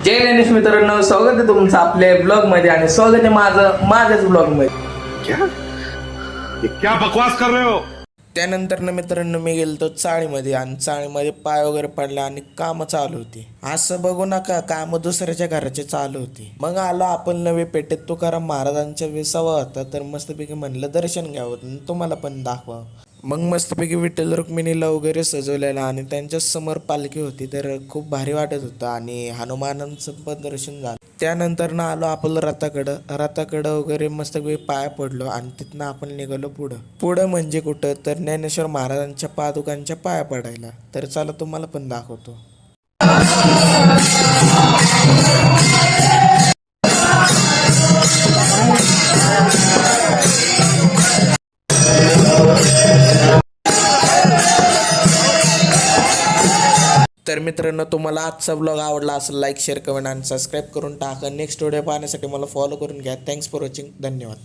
जय गणेश मित्रांनो, स्वागत आहे तुमचं आपल्या ब्लॉग मध्ये आणि स्वागत आहे माझ्याच ब्लॉग मध्ये. क्या बकवास कर रहे हो. त्यानंतर ना मित्रांनो मी गेलतो चाळीमध्ये आणि चाळीमध्ये पाय वगैरे पडले आणि कामं चालू होती. असं बघू नका, कामं दुसऱ्याच्या घराचे चालू होती. मग आलो आपण नवे पेठेत तुकाराम महाराजांच्या विसावा होता, तर मस्तपैकी म्हणलं दर्शन घ्यावं आणि तुम्हाला पण दाखवावं. मग मस्तपैकी विठ्ठल रुक्मिणीला वगैरे सजवलेला आणि त्यांच्या समोर पालखी होती, तर खूप भारी वाटत होतं आणि हनुमानांचं पण दर्शन झालं. त्यानंतर ना आलो आपलं रथाकडं वगैरे मस्तपैकी पाया पडलो आणि तिथनं आपण निघालो पुढं म्हणजे कुठं, तर ज्ञानेश्वर महाराजांच्या पादुकांच्या पाया पडायला. तर चला तुम्हाला पण दाखवतो. तर मित्रांनो, तुम्हाला आजचा ब्लॉग आवडला असेल लाईक शेअर कमेंट आणि सबस्क्राईब करून टाका. नेक्स्ट व्हिडिओ पाहण्यासाठी मला फॉलो करून घ्या. Thanks for watching. धन्यवाद.